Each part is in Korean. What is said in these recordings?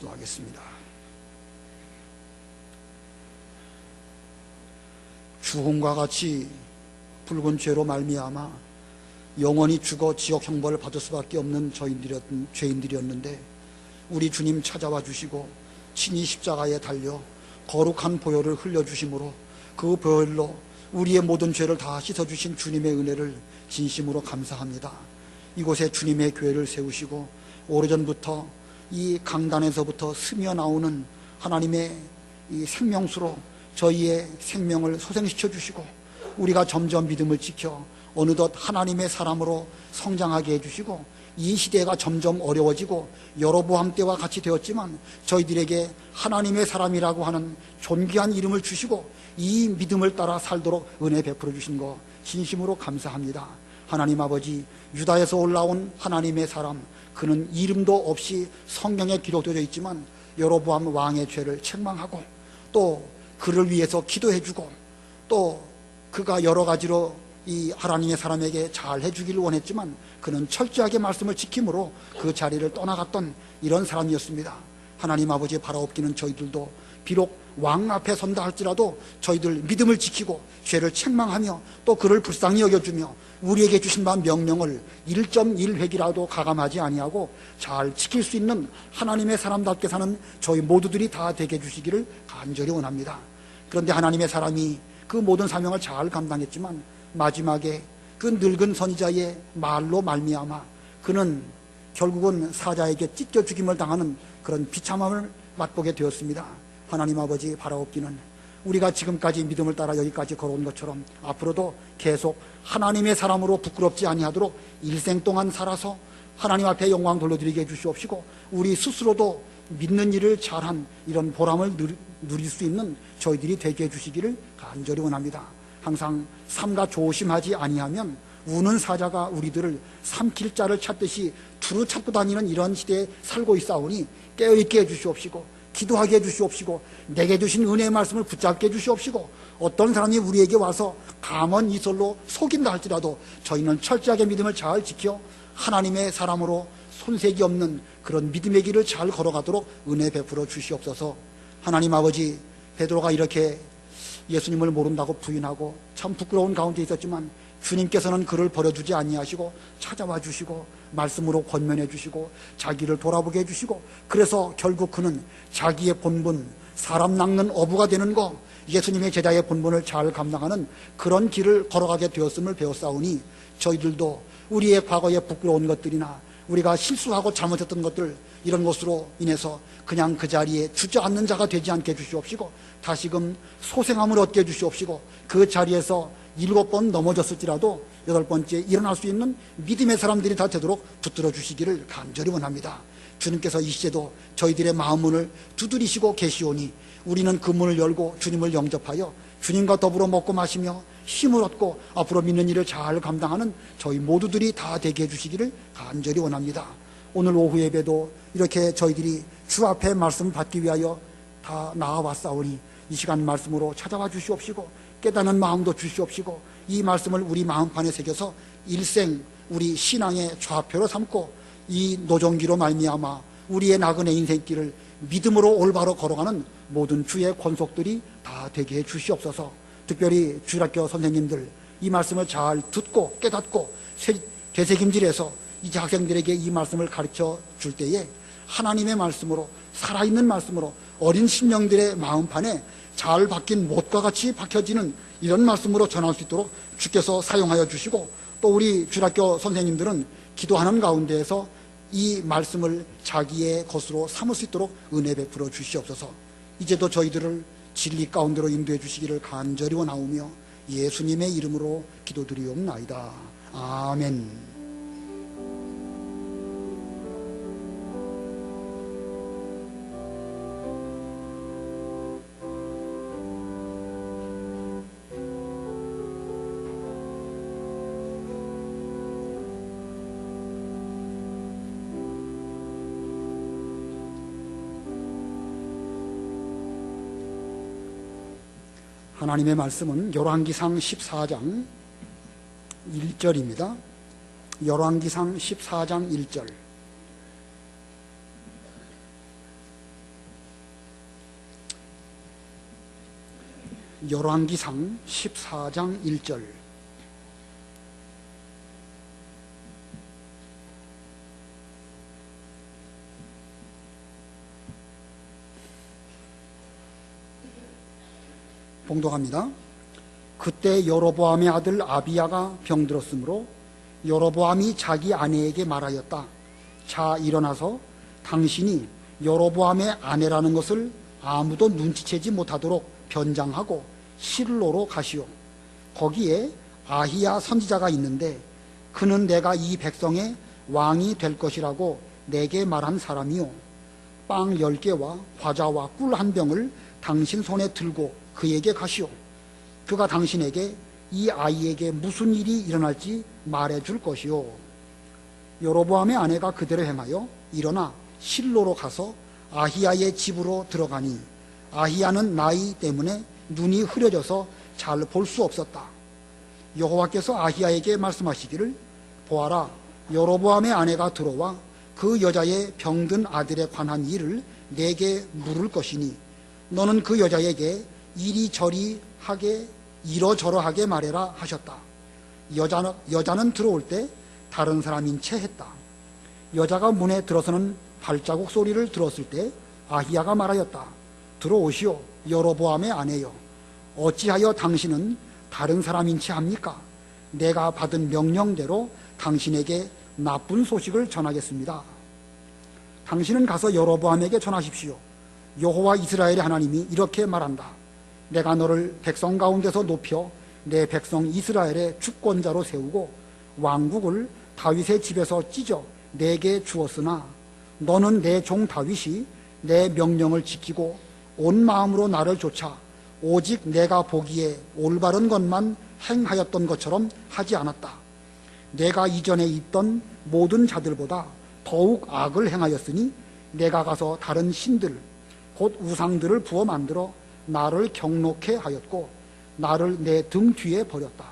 기도하겠습니다. 주홍과 같이 붉은 죄로 말미암아 영원히 죽어 지옥 형벌을 받을 수밖에 없는 죄인들이었는데 우리 주님 찾아와 주시고 친히 십자가에 달려 거룩한 보혈을 흘려주심으로 그 보혈로 우리의 모든 죄를 다 씻어주신 주님의 은혜를 진심으로 감사합니다. 이곳에 주님의 교회를 세우시고 오래전부터 이 강단에서부터 스며 나오는 하나님의 이 생명수로 저희의 생명을 소생시켜 주시고 우리가 점점 믿음을 지켜 어느덧 하나님의 사람으로 성장하게 해주시고 이 시대가 점점 어려워지고 여로보암 때와 같이 되었지만 저희들에게 하나님의 사람이라고 하는 존귀한 이름을 주시고 이 믿음을 따라 살도록 은혜 베풀어 주신 거 진심으로 감사합니다. 하나님 아버지, 유다에서 올라온 하나님의 사람, 그는 이름도 없이 성경에 기록되어 있지만 여로보암 왕의 죄를 책망하고 또 그를 위해서 기도해주고 또 그가 여러 가지로 이 하나님의 사람에게 잘 해주기를 원했지만 그는 철저하게 말씀을 지킴으로 그 자리를 떠나갔던 이런 사람이었습니다. 하나님 아버지 바라옵기는 저희들도 비록 왕 앞에 선다 할지라도 저희들 믿음을 지키고 죄를 책망하며 또 그를 불쌍히 여겨주며 우리에게 주신 바 명령을 1.1획이라도 가감하지 아니하고 잘 지킬 수 있는 하나님의 사람답게 사는 저희 모두들이 다 되게 해주시기를 간절히 원합니다. 그런데 하나님의 사람이 그 모든 사명을 잘 감당했지만 마지막에 그 늙은 선지자의 말로 말미암아 그는 결국은 사자에게 찢겨 죽임을 당하는 그런 비참함을 맛보게 되었습니다. 하나님 아버지 바라옵기는 우리가 지금까지 믿음을 따라 여기까지 걸어온 것처럼 앞으로도 계속 하나님의 사람으로 부끄럽지 아니하도록 일생 동안 살아서 하나님 앞에 영광 돌려드리게 해주시옵시고 우리 스스로도 믿는 일을 잘한 이런 보람을 누릴 수 있는 저희들이 되게 해주시기를 간절히 원합니다. 항상 삼가 조심하지 아니하면 우는 사자가 우리들을 삼킬 자를 찾듯이 두루 찾고 다니는 이런 시대에 살고 있사오니 깨어있게 해주시옵시고 기도하게 해주시옵시고 내게 주신 은혜의 말씀을 붙잡게 해주시옵시고 어떤 사람이 우리에게 와서 감언 이설로 속인다 할지라도 저희는 철저하게 믿음을 잘 지켜 하나님의 사람으로 손색이 없는 그런 믿음의 길을 잘 걸어가도록 은혜 베풀어 주시옵소서. 하나님 아버지, 베드로가 이렇게 예수님을 모른다고 부인하고 참 부끄러운 가운데 있었지만 주님께서는 그를 버려두지 아니하시고 찾아와 주시고 말씀으로 권면해 주시고 자기를 돌아보게 해주시고 그래서 결국 그는 자기의 본분, 사람 낚는 어부가 되는 거, 예수님의 제자의 본분을 잘 감당하는 그런 길을 걸어가게 되었음을 배웠사오니 저희들도 우리의 과거에 부끄러운 것들이나 우리가 실수하고 잘못했던 것들 이런 것으로 인해서 그냥 그 자리에 주저앉는 자가 되지 않게 해주시옵시고 다시금 소생함을 얻게 해주시옵시고 그 자리에서 7번 넘어졌을지라도 8번째 일어날 수 있는 믿음의 사람들이 다 되도록 붙들어 주시기를 간절히 원합니다. 주님께서 이 시대도 저희들의 마음문을 두드리시고 계시오니 우리는 그 문을 열고 주님을 영접하여 주님과 더불어 먹고 마시며 힘을 얻고 앞으로 믿는 일을 잘 감당하는 저희 모두들이 다 되게 해주시기를 간절히 원합니다. 오늘 오후 예배도 이렇게 저희들이 주 앞에 말씀을 받기 위하여 다 나아왔사오니 이 시간 말씀으로 찾아와 주시옵시고 깨닫는 마음도 주시옵시고 이 말씀을 우리 마음판에 새겨서 일생 우리 신앙의 좌표로 삼고 이 노종기로 말미암아 우리의 나그네 인생길을 믿음으로 올바로 걸어가는 모든 주의 권속들이 다 되게 해 주시옵소서. 특별히 주일학교 선생님들 이 말씀을 잘 듣고 깨닫고 되새김질해서 이제 학생들에게 이 말씀을 가르쳐 줄 때에 하나님의 말씀으로 살아있는 말씀으로 어린 심령들의 마음판에 잘 박힌 못과 같이 박혀지는 이런 말씀으로 전할 수 있도록 주께서 사용하여 주시고 또 우리 주일학교 선생님들은 기도하는 가운데에서 이 말씀을 자기의 것으로 삼을 수 있도록 은혜 베풀어 주시옵소서. 이제도 저희들을 진리 가운데로 인도해 주시기를 간절히 원하오며 예수님의 이름으로 기도드리옵나이다. 아멘. 하나님의 말씀은 열왕기상 14장 1절입니다. 열왕기상 14장 1절. 열왕기상 14장 1절. 봉독합니다. 그때 여로보암의 아들 아비야가 병들었으므로 여로보암이 자기 아내에게 말하였다. 자, 일어나서 당신이 여로보암의 아내라는 것을 아무도 눈치채지 못하도록 변장하고 실로로 가시오. 거기에 아히야 선지자가 있는데 그는 내가 이 백성의 왕이 될 것이라고 내게 말한 사람이요. 빵 10개와 과자와 꿀 한 병을 당신 손에 들고 그에게 가시오. 그가 당신에게 이 아이에게 무슨 일이 일어날지 말해줄 것이요. 여로보암의 아내가 그대로 행하여 일어나 실로로 가서 아히야의 집으로 들어가니 아히야는 나이 때문에 눈이 흐려져서 잘 볼 수 없었다. 여호와께서 아히야에게 말씀하시기를 보아라, 여로보암의 아내가 들어와 그 여자의 병든 아들에 관한 일을 내게 물을 것이니 너는 그 여자에게 이리저리 하게 이러저러하게 말해라 하셨다. 여자는 들어올 때 다른 사람인 채 했다. 여자가 문에 들어서는 발자국 소리를 들었을 때 아히야가 말하였다. 들어오시오, 여로보암의 아내여. 어찌하여 당신은 다른 사람인 채 합니까? 내가 받은 명령대로 당신에게 나쁜 소식을 전하겠습니다. 당신은 가서 여로보암에게 전하십시오. 여호와 이스라엘의 하나님이 이렇게 말한다. 내가 너를 백성 가운데서 높여 내 백성 이스라엘의 주권자로 세우고 왕국을 다윗의 집에서 찢어 내게 주었으나 너는 내 종 다윗이 내 명령을 지키고 온 마음으로 나를 좇아 오직 내가 보기에 올바른 것만 행하였던 것처럼 하지 않았다. 내가 이전에 있던 모든 자들보다 더욱 악을 행하였으니 내가 가서 다른 신들 곧 우상들을 부어 만들어 나를 경록해 하였고 나를 내 등 뒤에 버렸다.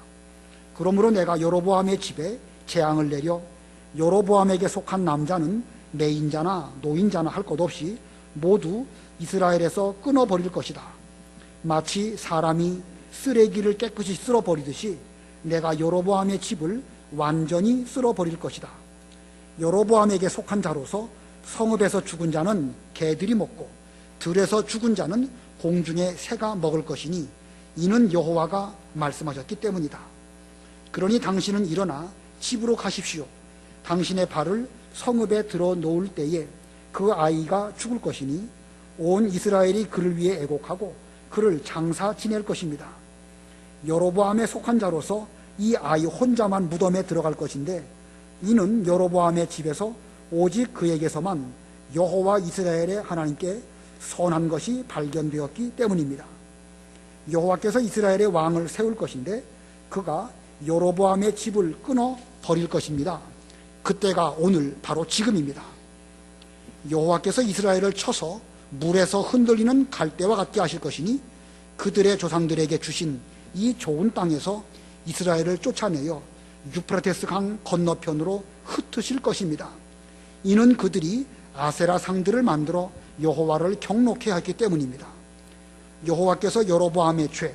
그러므로 내가 여로보암의 집에 재앙을 내려 여로보암에게 속한 남자는 매인자나 노인자나 할 것 없이 모두 이스라엘에서 끊어버릴 것이다. 마치 사람이 쓰레기를 깨끗이 쓸어버리듯이 내가 여로보암의 집을 완전히 쓸어버릴 것이다. 여로보암에게 속한 자로서 성읍에서 죽은 자는 개들이 먹고 들에서 죽은 자는 공중의 새가 먹을 것이니 이는 여호와가 말씀하셨기 때문이다. 그러니 당신은 일어나 집으로 가십시오. 당신의 발을 성읍에 들어 놓을 때에 그 아이가 죽을 것이니 온 이스라엘이 그를 위해 애곡하고 그를 장사 지낼 것입니다. 여로보암에 속한 자로서 이 아이 혼자만 무덤에 들어갈 것인데 이는 여로보암의 집에서 오직 그에게서만 여호와 이스라엘의 하나님께 선한 것이 발견되었기 때문입니다. 여호와께서 이스라엘의 왕을 세울 것인데 그가 여로보암의 집을 끊어 버릴 것입니다. 그때가 오늘 바로 지금입니다. 여호와께서 이스라엘을 쳐서 물에서 흔들리는 갈대와 같게 하실 것이니 그들의 조상들에게 주신 이 좋은 땅에서 이스라엘을 쫓아내어 유프라테스 강 건너편으로 흩으실 것입니다. 이는 그들이 아세라 상들을 만들어 여호와를 경록해 했기 때문입니다. 여호와께서 여로보암의 죄,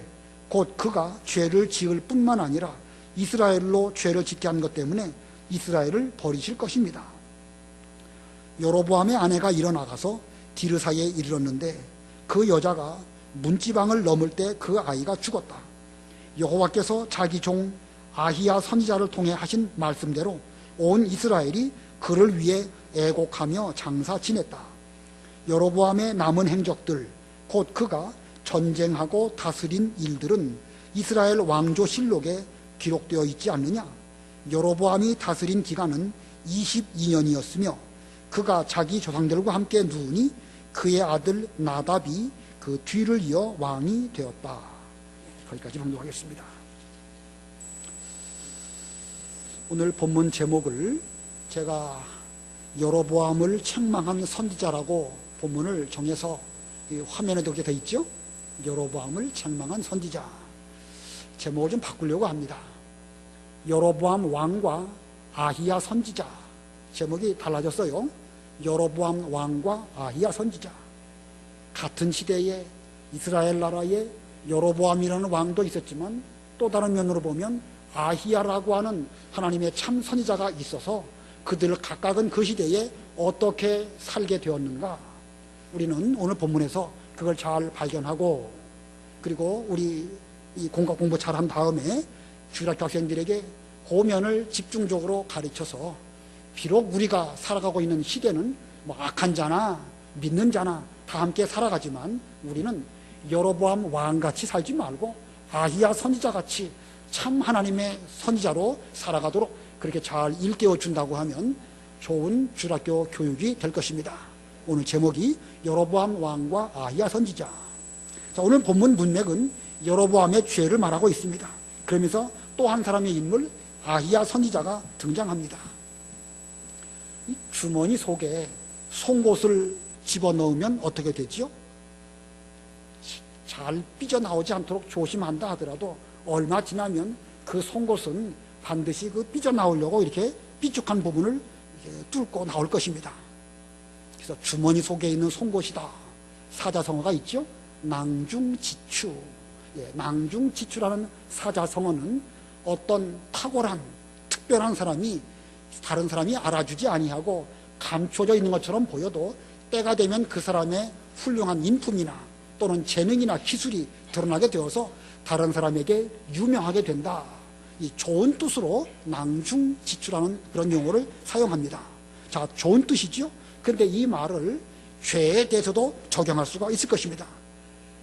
곧 그가 죄를 지을 뿐만 아니라 이스라엘로 죄를 짓게 한 것 때문에 이스라엘을 버리실 것입니다. 여로보암의 아내가 일어나가서 디르사에 이르렀는데 그 여자가 문지방을 넘을 때 그 아이가 죽었다. 여호와께서 자기 종 아히야 선지자를 통해 하신 말씀대로 온 이스라엘이 그를 위해 애곡하며 장사 지냈다. 여로보암의 남은 행적들, 곧 그가 전쟁하고 다스린 일들은 이스라엘 왕조실록에 기록되어 있지 않느냐? 여로보암이 다스린 기간은 22년이었으며 그가 자기 조상들과 함께 누우니 그의 아들 나답이 그 뒤를 이어 왕이 되었다. 거기까지 봉독하겠습니다. 오늘 본문 제목을 제가 여로보암을 책망한 선지자라고 본문을 정해서 화면에도 이렇게 되어 있죠? 여로보암을 책망한 선지자. 제목을 좀 바꾸려고 합니다. 여로보암 왕과 아히야 선지자. 제목이 달라졌어요. 여로보암 왕과 아히야 선지자. 같은 시대에 이스라엘 나라의 여로보암이라는 왕도 있었지만 또 다른 면으로 보면 아히야라고 하는 하나님의 참 선지자가 있어서 그들 각각은 그 시대에 어떻게 살게 되었는가, 우리는 오늘 본문에서 그걸 잘 발견하고, 그리고 우리 이 공부 잘한 다음에 주일학교 학생들에게 고면을 집중적으로 가르쳐서, 비록 우리가 살아가고 있는 시대는 뭐 악한 자나 믿는 자나 다 함께 살아가지만 우리는 여로보암 왕같이 살지 말고 아히야 선지자같이 참 하나님의 선지자로 살아가도록 그렇게 잘 일깨워 준다고 하면 좋은 주일학교 교육이 될 것입니다. 오늘 제목이 여로보암 왕과 아히야 선지자. 자, 오늘 본문 문맥은 여로보암의 죄를 말하고 있습니다. 그러면서 또 한 사람의 인물 아히야 선지자가 등장합니다. 이 주머니 속에 송곳을 집어넣으면 어떻게 되지요? 잘 삐져나오지 않도록 조심한다 하더라도 얼마 지나면 그 송곳은 반드시 그 삐져나오려고 이렇게 삐죽한 부분을 뚫고 나올 것입니다. 그래서 주머니 속에 있는 송곳이다. 사자성어가 있죠. 낭중지추. 낭중지추라는 사자성어는 어떤 탁월한 특별한 사람이 다른 사람이 알아주지 아니하고 감춰져 있는 것처럼 보여도 때가 되면 그 사람의 훌륭한 인품이나 또는 재능이나 기술이 드러나게 되어서 다른 사람에게 유명하게 된다. 이 좋은 뜻으로 낭중지추라는 그런 용어를 사용합니다. 자, 좋은 뜻이죠. 그런데 이 말을 죄에 대해서도 적용할 수가 있을 것입니다.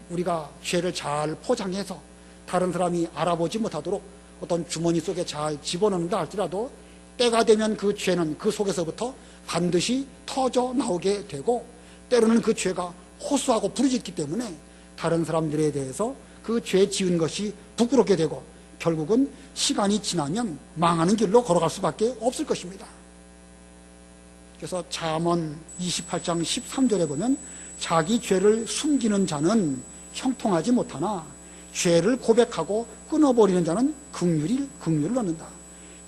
우리가 죄를 잘 포장해서 다른 사람이 알아보지 못하도록 어떤 주머니 속에 잘 집어넣는다 할지라도 때가 되면 그 죄는 그 속에서부터 반드시 터져 나오게 되고, 때로는 그 죄가 호소하고 부르짖기 때문에 다른 사람들에 대해서 그 죄 지은 것이 부끄럽게 되고 결국은 시간이 지나면 망하는 길로 걸어갈 수밖에 없을 것입니다. 그래서 잠언 28장 13절에 보면 자기 죄를 숨기는 자는 형통하지 못하나 죄를 고백하고 끊어버리는 자는 긍휼을 얻는다.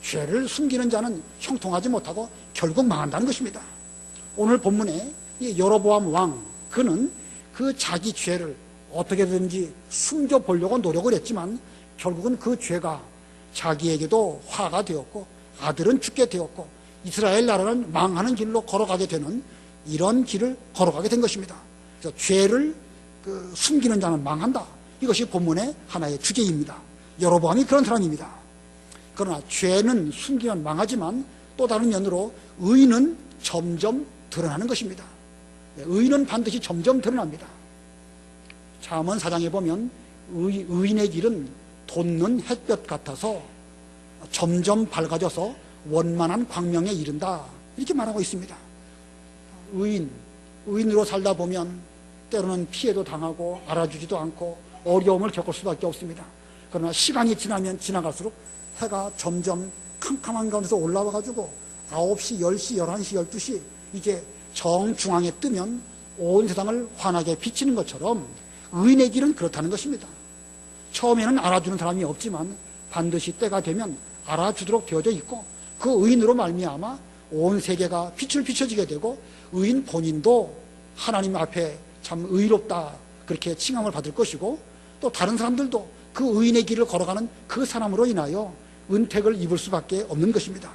죄를 숨기는 자는 형통하지 못하고 결국 망한다는 것입니다. 오늘 본문에 이 여로보암 왕, 그는 그 자기 죄를 어떻게든지 숨겨보려고 노력을 했지만 결국은 그 죄가 자기에게도 화가 되었고 아들은 죽게 되었고 이스라엘 나라는 망하는 길로 걸어가게 되는 이런 길을 걸어가게 된 것입니다. 그래서 죄를 숨기는 자는 망한다. 이것이 본문의 하나의 주제입니다. 여로보암이 그런 사람입니다. 그러나 죄는 숨기면 망하지만 또 다른 면으로 의는 점점 드러나는 것입니다. 의는 반드시 점점 드러납니다. 잠언 4장에 보면 의인의 길은 돋는 햇볕 같아서 점점 밝아져서 원만한 광명에 이른다. 이렇게 말하고 있습니다. 의인으로 살다 보면 때로는 피해도 당하고 알아주지도 않고 어려움을 겪을 수밖에 없습니다. 그러나 시간이 지나면 지나갈수록 해가 점점 캄캄한 가운데서 올라와가지고 9시, 10시, 11시, 12시 이제 정중앙에 뜨면 온 세상을 환하게 비치는 것처럼 의인의 길은 그렇다는 것입니다. 처음에는 알아주는 사람이 없지만 반드시 때가 되면 알아주도록 되어져 있고 그 의인으로 말미암아 온 세계가 빛을 비춰지게 되고 의인 본인도 하나님 앞에 참 의롭다 그렇게 칭함을 받을 것이고 또 다른 사람들도 그 의인의 길을 걸어가는 그 사람으로 인하여 은택을 입을 수밖에 없는 것입니다.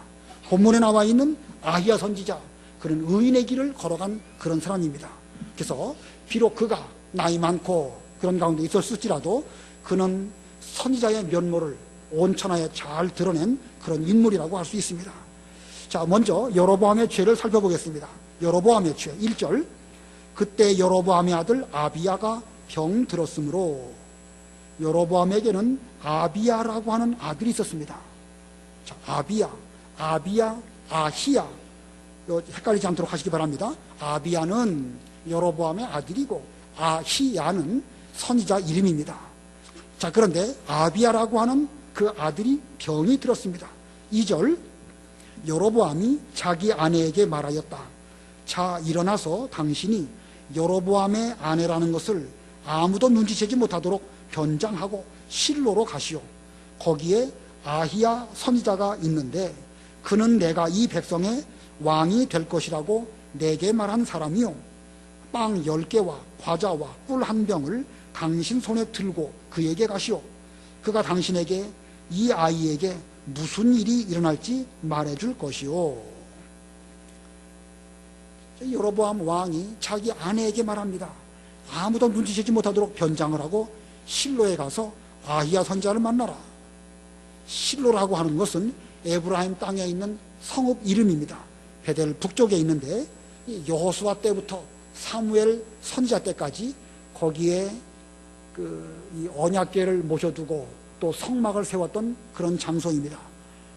본문에 나와 있는 아히야 선지자, 그는 의인의 길을 걸어간 그런 사람입니다. 그래서 비록 그가 나이 많고 그런 가운데 있었을지라도 그는 선지자의 면모를 온 천하에 잘 드러낸 그런 인물이라고 할 수 있습니다. 자, 먼저 여로보암의 죄를 살펴보겠습니다. 여로보암의 죄 1절. 그때 여로보암의 아들 아비야가 병들었으므로. 여로보암에게는 아비야라고 하는 아들이 있었습니다. 자, 아비야, 아히야. 헷갈리지 않도록 하시기 바랍니다. 아비야는 여로보암의 아들이고 아히야는 선지자 이름입니다. 자, 그런데 아비야라고 하는 그 아들이 병이 들었습니다. 2절. 여로보암이 자기 아내에게 말하였다. 자, 일어나서 당신이 여로보암의 아내라는 것을 아무도 눈치채지 못하도록 변장하고 실로로 가시오. 거기에 아히야 선지자가 있는데 그는 내가 이 백성의 왕이 될 것이라고 내게 말한 사람이요. 빵 10개와 과자와 꿀 한 병을 당신 손에 들고 그에게 가시오. 그가 당신에게 이 아이에게 무슨 일이 일어날지 말해줄 것이오. 여로보암 왕이 자기 아내에게 말합니다. 아무도 눈치채지 못하도록 변장을 하고 실로에 가서 아히야 선지자를 만나라. 실로라고 하는 것은 에브라임 땅에 있는 성읍 이름입니다. 베델 북쪽에 있는데 여호수아 때부터 사무엘 선지자 때까지 거기에 이 언약궤를 모셔두고 또 성막을 세웠던 그런 장소입니다.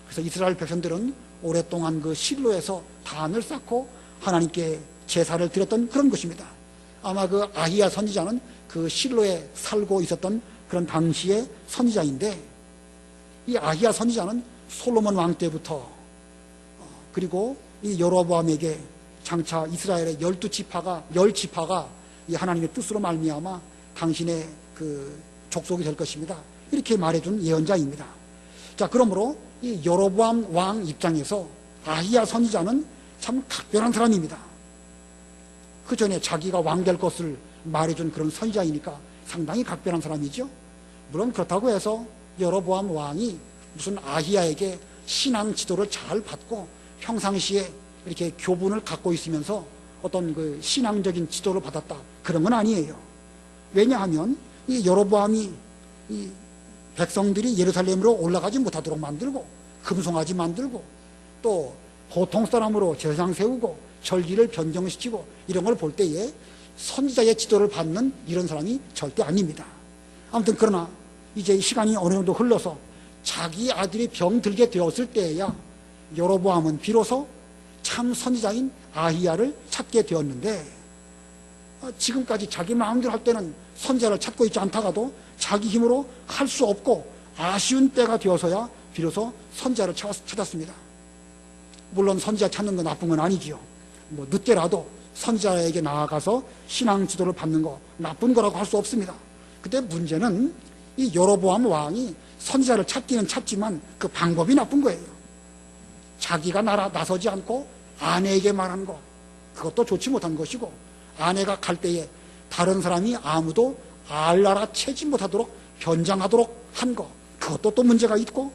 그래서 이스라엘 백성들은 오랫동안 그 실로에서 단을 쌓고 하나님께 제사를 드렸던 그런 것입니다. 아마 그 아히야 선지자는 그 실로에 살고 있었던 그런 당시의 선지자인데, 이 아히야 선지자는 솔로몬 왕 때부터 그리고 이 여로보암에게 장차 이스라엘의 10지파가 이 하나님의 뜻으로 말미암아 당신의 그 족속이 될 것입니다. 이렇게 말해준 예언자입니다. 자, 그러므로 이 여로보암 왕 입장에서 아히야 선지자는 참 각별한 사람입니다. 그 전에 자기가 왕 될 것을 말해준 그런 선지자이니까 상당히 각별한 사람이죠. 물론 그렇다고 해서 여로보암 왕이 무슨 아히야에게 신앙 지도를 잘 받고 평상시에 이렇게 교분을 갖고 있으면서 어떤 그 신앙적인 지도를 받았다, 그런 건 아니에요. 왜냐하면 이 여로보암이 이 백성들이 예루살렘으로 올라가지 못하도록 만들고 금송아지 만들고 또 보통 사람으로 제사장 세우고 절기를 변경시키고 이런 걸 볼 때에 선지자의 지도를 받는 이런 사람이 절대 아닙니다. 아무튼 그러나 이제 시간이 어느 정도 흘러서 자기 아들이 병들게 되었을 때에야 여로보암은 비로소 참 선지자인 아히야를 찾게 되었는데, 지금까지 자기 마음대로 할 때는 선지자를 찾고 있지 않다가도 자기 힘으로 할 수 없고 아쉬운 때가 되어서야 비로소 선지자를 찾았습니다. 물론 선지자 찾는 건 나쁜 건 아니지요. 뭐 늦게라도 선지자에게 나아가서 신앙 지도를 받는 거 나쁜 거라고 할 수 없습니다. 근데 문제는 이 여로보암 왕이 선지자를 찾기는 찾지만 그 방법이 나쁜 거예요. 자기가 나서지 않고 아내에게 말한 거, 그것도 좋지 못한 것이고, 아내가 갈 때에 다른 사람이 아무도 알아채지 못하도록 변장하도록 한 거, 그것도 또 문제가 있고,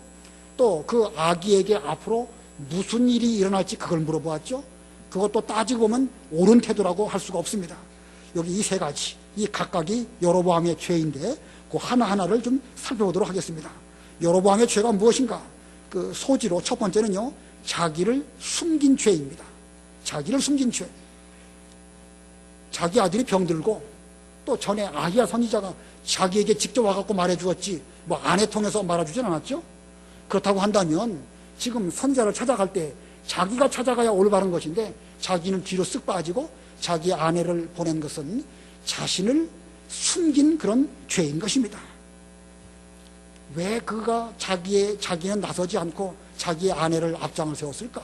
또 그 아기에게 앞으로 무슨 일이 일어날지 그걸 물어보았죠. 그것도 따지고 보면 옳은 태도라고 할 수가 없습니다. 여기 이 세 가지, 이 각각이 여로보암의 죄인데 그 하나하나를 좀 살펴보도록 하겠습니다. 여로보암의 죄가 무엇인가? 그 소지로 첫 번째는요, 자기를 숨긴 죄입니다. 자기를 숨긴 죄. 자기 아들이 병들고 또 전에 아히야 선지자가 자기에게 직접 와갖고 말해주었지 뭐 아내 통해서 말해주진 않았죠. 그렇다고 한다면 지금 선지자를 찾아갈 때 자기가 찾아가야 올바른 것인데 자기는 뒤로 쓱 빠지고 자기 아내를 보낸 것은 자신을 숨긴 그런 죄인 것입니다. 왜 그가 자기는 나서지 않고 자기의 아내를 앞장을 세웠을까?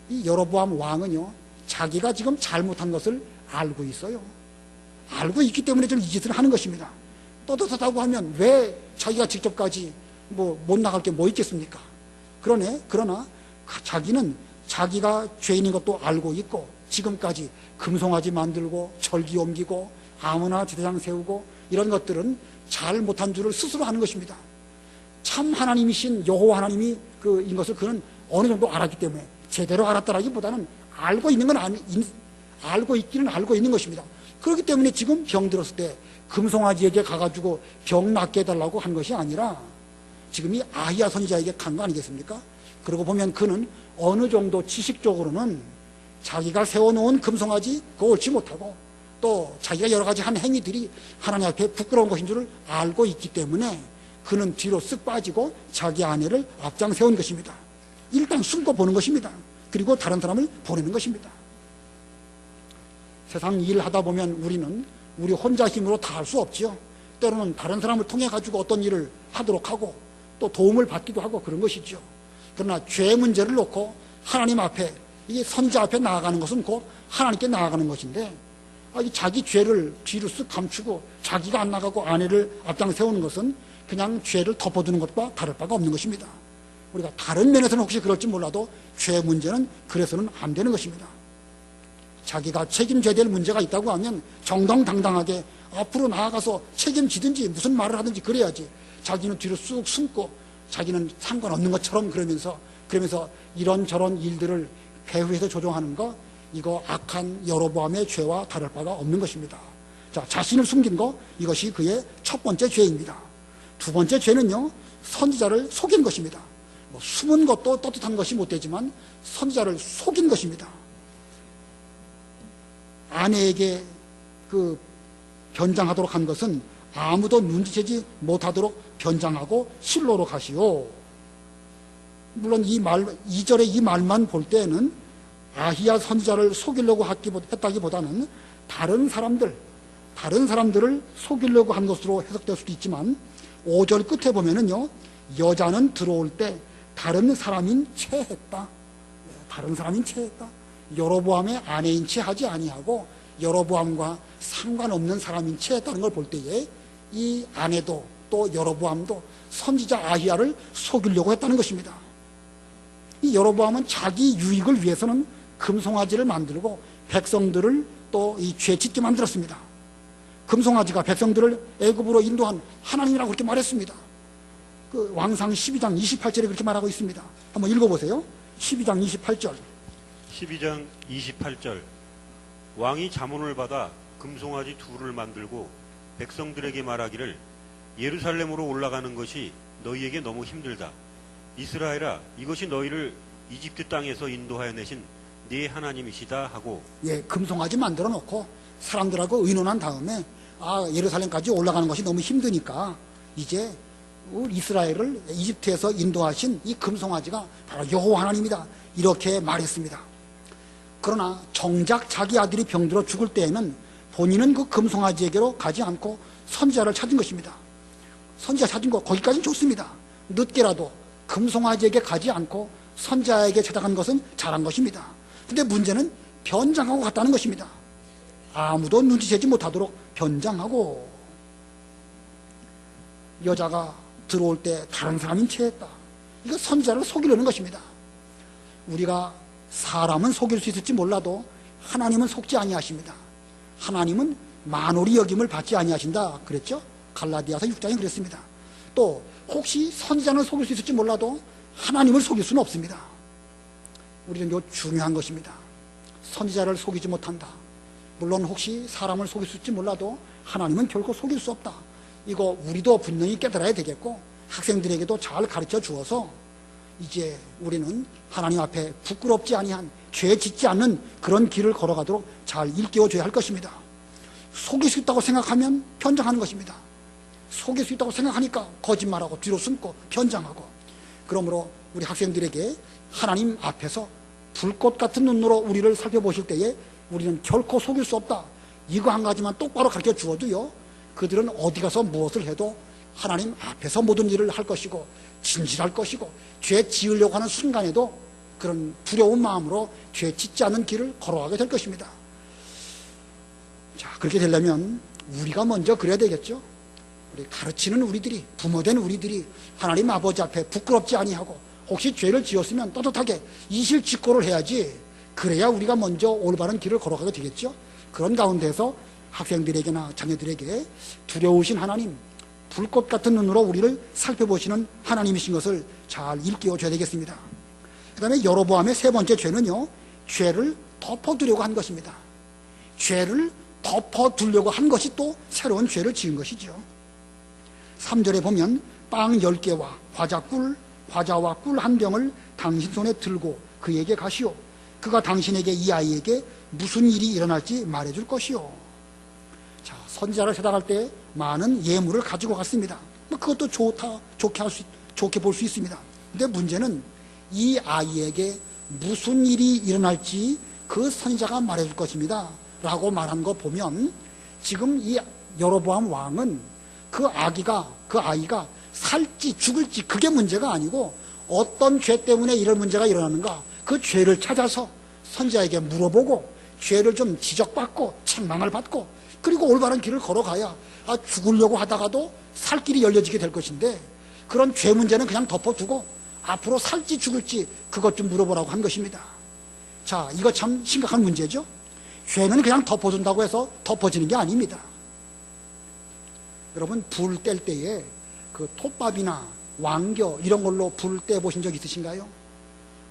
이 여로보암 왕은요, 자기가 지금 잘못한 것을 알고 있어요. 알고 있기 때문에 지금 이 짓을 하는 것입니다. 떳떳하다고 하면 왜 자기가 직접까지 못 나갈 게 뭐 있겠습니까? 그러나 자기는 자기가 죄인인 것도 알고 있고 지금까지 금송아지 만들고 절기 옮기고 아무나 제사장 세우고 이런 것들은 잘못한 줄을 스스로 하는 것입니다. 참 하나님이신 여호와 하나님이 인 것을 그는 어느 정도 알았기 때문에, 제대로 알았다라기보다는 알고 있기는 알고 있는 것입니다. 그렇기 때문에 지금 병들었을 때 금송아지에게 가가지고 병 낫게 해달라고 한 것이 아니라 지금 이 아히야 선지자에게 간 거 아니겠습니까? 그러고 보면 그는 어느 정도 지식적으로는 자기가 세워놓은 금송아지 그거 옳지 못하고 또 자기가 여러 가지 한 행위들이 하나님 앞에 부끄러운 것인 줄을 알고 있기 때문에 그는 뒤로 쓱 빠지고 자기 아내를 앞장 세운 것입니다. 일단 숨고 보는 것입니다. 그리고 다른 사람을 보내는 것입니다. 세상 일 하다 보면 우리는 우리 혼자 힘으로 다 할 수 없지요. 때로는 다른 사람을 통해 가지고 어떤 일을 하도록 하고 또 도움을 받기도 하고 그런 것이죠. 그러나 죄 문제를 놓고 하나님 앞에, 이게 선지자 앞에 나아가는 것은 곧 하나님께 나아가는 것인데, 자기 죄를 뒤로 쓱 감추고 자기가 안 나가고 아내를 앞장 세우는 것은 그냥 죄를 덮어두는 것과 다를 바가 없는 것입니다. 우리가 다른 면에서는 혹시 그럴지 몰라도 죄 문제는 그래서는 안 되는 것입니다. 자기가 책임져야 될 문제가 있다고 하면 정정당당하게 앞으로 나아가서 책임지든지 무슨 말을 하든지 그래야지. 자기는 뒤로 쑥 숨고 자기는 상관없는 것처럼 그러면서 이런저런 일들을 배후에서 조종하는 거, 이거 악한 여로보암의 죄와 다를 바가 없는 것입니다. 자, 자신을 숨긴 거, 이것이 그의 첫 번째 죄입니다. 두 번째 죄는요, 선지자를 속인 것입니다. 뭐 숨은 것도 떳떳한 것이 못 되지만 선지자를 속인 것입니다. 아내에게 그 변장하도록 한 것은 아무도 눈치채지 못하도록 변장하고 실로로 가시오. 물론 이 말, 2절의 이 말만 볼 때는 아히야 선지자를 속이려고 했다기보다는 다른 사람들을 속이려고 한 것으로 해석될 수도 있지만 5절 끝에 보면은요, 여자는 들어올 때 다른 사람인 채 했다. 다른 사람인 채 했다. 여로보암의 아내인 채 하지 아니하고 여로보암과 상관없는 사람인 채 했다는 걸 볼 때에 이 아내도 또 여로보암도 선지자 아히야를 속이려고 했다는 것입니다. 이 여로보암은 자기 유익을 위해서는 금송아지를 만들고 백성들을 또 이 죄짓게 만들었습니다. 금송아지가 백성들을 애굽으로 인도한 하나님이라고 그렇게 말했습니다. 그 왕상 12장 28절에 그렇게 말하고 있습니다. 한번 읽어보세요. 12장 28절. 12장 28절. 왕이 자문을 받아 금송아지 둘을 만들고 백성들에게 말하기를 예루살렘으로 올라가는 것이 너희에게 너무 힘들다. 이스라엘아, 이것이 너희를 이집트 땅에서 인도하여 내신 네 하나님이시다 하고, 예, 금송아지 만들어 놓고 사람들하고 의논한 다음에 예루살렘까지 올라가는 것이 너무 힘드니까 이제 이스라엘을 이집트에서 인도하신 이 금송아지가 바로 여호와 하나님이다, 이렇게 말했습니다. 그러나 정작 자기 아들이 병들어 죽을 때에는 본인은 그 금송아지에게로 가지 않고 선지자를 찾은 것입니다. 선지자 찾은 거 거기까지는 좋습니다. 늦게라도 금송아지에게 가지 않고 선지자에게 찾아간 것은 잘한 것입니다. 근데 문제는 변장하고 갔다는 것입니다. 아무도 눈치채지 못하도록 변장하고, 여자가 들어올 때 다른 사람인 채 했다. 이거 선지자를 속이려는 것입니다. 우리가 사람은 속일 수 있을지 몰라도 하나님은 속지 아니하십니다. 하나님은 만홀이 여김을 받지 아니하신다 그랬죠? 갈라디아서 6장에 그랬습니다. 또 혹시 선지자는 속일 수 있을지 몰라도 하나님을 속일 수는 없습니다. 우리는 이거 중요한 것입니다. 선지자를 속이지 못한다. 물론 혹시 사람을 속일 수 있을지 몰라도 하나님은 결코 속일 수 없다. 이거 우리도 분명히 깨달아야 되겠고 학생들에게도 잘 가르쳐 주어서 이제 우리는 하나님 앞에 부끄럽지 아니한, 죄 짓지 않는 그런 길을 걸어가도록 잘 일깨워줘야 할 것입니다. 속일 수 있다고 생각하면 변장하는 것입니다. 속일 수 있다고 생각하니까 거짓말하고 뒤로 숨고 변장하고. 그러므로 우리 학생들에게 하나님 앞에서 불꽃 같은 눈으로 우리를 살펴보실 때에 우리는 결코 속일 수 없다, 이거 한 가지만 똑바로 가르쳐 주어도요, 그들은 어디 가서 무엇을 해도 하나님 앞에서 모든 일을 할 것이고 진실할 것이고 죄 지으려고 하는 순간에도 그런 두려운 마음으로 죄 짓지 않는 길을 걸어가게 될 것입니다. 자, 그렇게 되려면 우리가 먼저 그래야 되겠죠. 우리 가르치는 우리들이, 부모된 우리들이 하나님 아버지 앞에 부끄럽지 아니하고 혹시 죄를 지었으면 떳떳하게 이실직고를 해야지. 그래야 우리가 먼저 올바른 길을 걸어가게 되겠죠. 그런 가운데서 학생들에게나 자녀들에게 두려우신 하나님, 불꽃 같은 눈으로 우리를 살펴보시는 하나님이신 것을 잘 일깨워줘야 되겠습니다. 그 다음에 여로보암의 세 번째 죄는요, 죄를 덮어두려고 한 것입니다. 죄를 덮어두려고 한 것이 또 새로운 죄를 지은 것이죠. 3절에 보면 빵 10개와 과자와 꿀 한 병을 당신 손에 들고 그에게 가시오. 그가 당신에게 이 아이에게 무슨 일이 일어날지 말해줄 것이오. 자, 선지자를 찾아갈 때 많은 예물을 가지고 갔습니다. 그것도 좋게 볼 수 있습니다. 근데 문제는 이 아이에게 무슨 일이 일어날지 그 선지자가 말해줄 것입니다 라고 말한 거 보면, 지금 이 여로보암 왕은 그 아이가 살지 죽을지 그게 문제가 아니고 어떤 죄 때문에 이런 문제가 일어나는가, 그 죄를 찾아서 선지자에게 물어보고 죄를 좀 지적받고 책망을 받고 그리고 올바른 길을 걸어가야 죽으려고 하다가도 살 길이 열려지게 될 것인데, 그런 죄 문제는 그냥 덮어두고 앞으로 살지 죽을지 그것 좀 물어보라고 한 것입니다. 자, 이거 참 심각한 문제죠. 죄는 그냥 덮어둔다고 해서 덮어지는 게 아닙니다. 여러분 불 뗄 때에 그 톱밥이나 왕겨 이런 걸로 불 떼 보신 적 있으신가요?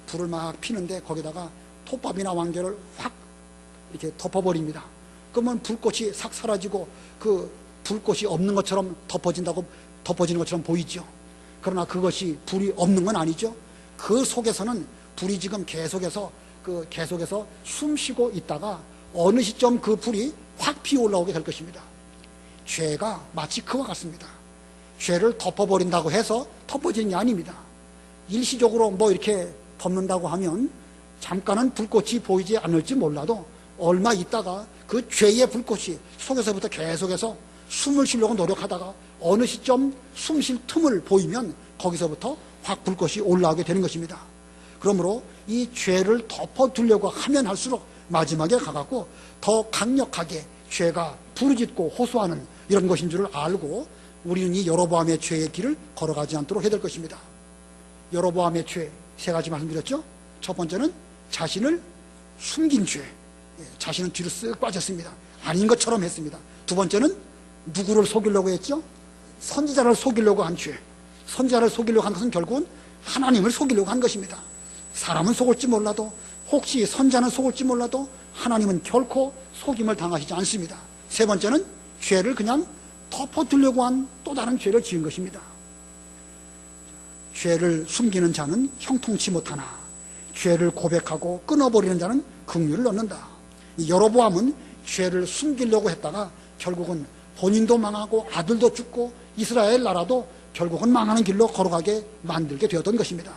불을 막 피는데 거기다가 톱밥이나 왕겨를 확 이렇게 덮어버립니다. 그러면 불꽃이 싹 사라지고 그 불꽃이 없는 것처럼 덮어지는 것처럼 보이죠. 그러나 그것이 불이 없는 건 아니죠. 그 속에서는 불이 지금 계속해서 숨 쉬고 있다가 어느 시점 그 불이 확 피어 올라오게 될 것입니다. 죄가 마치 그와 같습니다. 죄를 덮어버린다고 해서 덮어지는 게 아닙니다. 일시적으로 뭐 이렇게 덮는다고 하면 잠깐은 불꽃이 보이지 않을지 몰라도 얼마 있다가 그 죄의 불꽃이 속에서부터 계속해서 숨을 쉬려고 노력하다가 어느 시점 숨 쉴 틈을 보이면 거기서부터 확 불꽃이 올라오게 되는 것입니다. 그러므로 이 죄를 덮어두려고 하면 할수록 마지막에 가갖고 더 강력하게 죄가 부르짖고 호소하는 이런 것인 줄을 알고 우리는 이 여로보암의 죄의 길을 걸어가지 않도록 해야 될 것입니다. 여로보암의 죄 세 가지 말씀드렸죠. 첫 번째는 자신을 숨긴 죄, 자신은 뒤로 쓱 빠졌습니다. 아닌 것처럼 했습니다. 두 번째는 누구를 속이려고 했죠? 선지자를 속이려고 한 죄. 선지자를 속이려고 한 것은 결국은 하나님을 속이려고 한 것입니다. 사람은 속을지 몰라도, 혹시 선지자는 속을지 몰라도 하나님은 결코 속임을 당하시지 않습니다. 세 번째는 죄를 그냥 덮어두려고 한 또 다른 죄를 지은 것입니다. 죄를 숨기는 자는 형통치 못하나 죄를 고백하고 끊어버리는 자는 긍휼을 얻는다. 이 여로보암은 죄를 숨기려고 했다가 결국은 본인도 망하고 아들도 죽고 이스라엘 나라도 결국은 망하는 길로 걸어가게 만들게 되었던 것입니다.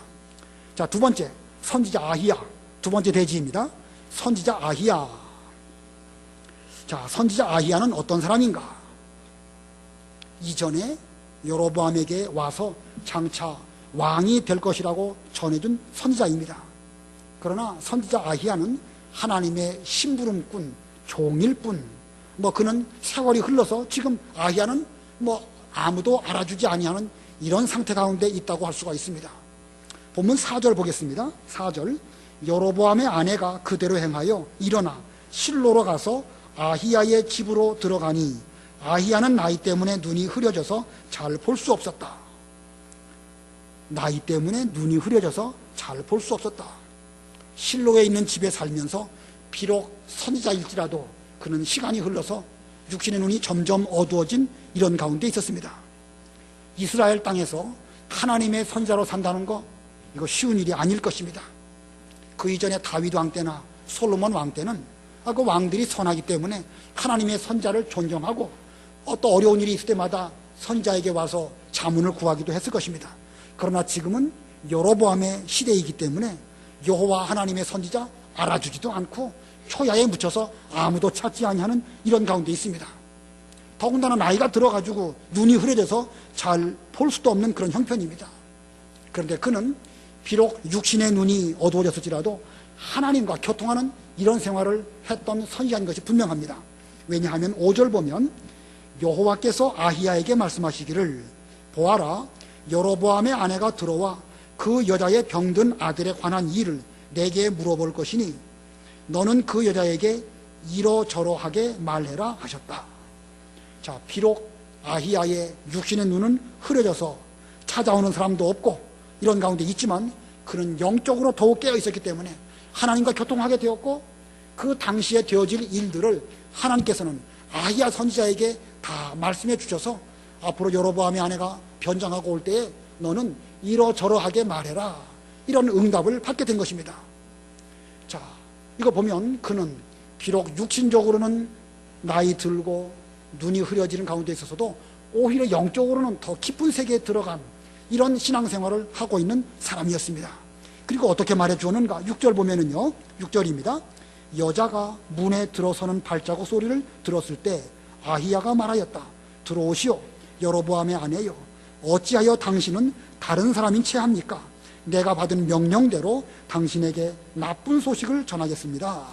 자, 두 번째 선지자 아히야, 두 번째 대지입니다. 선지자 아히야. 자, 선지자 아히야는 어떤 사람인가? 이전에 여로보암에게 와서 장차 왕이 될 것이라고 전해준 선지자입니다. 그러나 선지자 아히야는 하나님의 심부름꾼, 종일 뿐, 그는 세월이 흘러서 지금 아히야는 아무도 알아주지 아니하는 이런 상태 가운데 있다고 할 수가 있습니다. 본문 4절 보겠습니다. 4절. 여로보암의 아내가 그대로 행하여 일어나 실로로 가서 아히야의 집으로 들어가니 아히야는 나이 때문에 눈이 흐려져서 잘 볼 수 없었다. 나이 때문에 눈이 흐려져서 잘 볼 수 없었다. 실로에 있는 집에 살면서 비록 선지자일지라도 그는 시간이 흘러서 육신의 눈이 점점 어두워진 이런 가운데 있었습니다. 이스라엘 땅에서 하나님의 선지자로 산다는 거, 이거 쉬운 일이 아닐 것입니다. 그 이전에 다윗 왕 때나 솔로몬 왕 때는 그 왕들이 선하기 때문에 하나님의 선지자를 존경하고 어떤 어려운 일이 있을 때마다 선지자에게 와서 자문을 구하기도 했을 것입니다. 그러나 지금은 여로보암의 시대이기 때문에 여호와 하나님의 선지자 알아주지도 않고 초야에 묻혀서 아무도 찾지 아니하는 이런 가운데 있습니다. 더군다나 나이가 들어가지고 눈이 흐려져서 잘 볼 수도 없는 그런 형편입니다. 그런데 그는 비록 육신의 눈이 어두워졌을지라도 하나님과 교통하는 이런 생활을 했던 선지자인 것이 분명합니다. 왜냐하면 5절 보면 여호와께서 아히야에게 말씀하시기를 보아라, 여로보암의 아내가 들어와 그 여자의 병든 아들에 관한 일을 내게 물어볼 것이니 너는 그 여자에게 이러저러하게 말해라 하셨다. 자, 비록 아히야의 육신의 눈은 흐려져서 찾아오는 사람도 없고 이런 가운데 있지만 그는 영적으로 더욱 깨어 있었기 때문에 하나님과 교통하게 되었고 그 당시에 되어질 일들을 하나님께서는 아히야 선지자에게 다 말씀해 주셔서 앞으로 여로보암의 아내가 변장하고 올 때에 너는 이러저러하게 말해라, 이런 응답을 받게 된 것입니다. 자, 이거 보면 그는 비록 육신적으로는 나이 들고 눈이 흐려지는 가운데 있어서도 오히려 영적으로는 더 깊은 세계에 들어간 이런 신앙생활을 하고 있는 사람이었습니다. 그리고 어떻게 말해 주었는가? 6절 보면은요, 6절입니다. 여자가 문에 들어서는 발자국 소리를 들었을 때 아히야가 말하였다. 들어오시오, 여로보암의 아내여, 어찌하여 당신은 다른 사람인 채 합니까? 내가 받은 명령대로 당신에게 나쁜 소식을 전하겠습니다.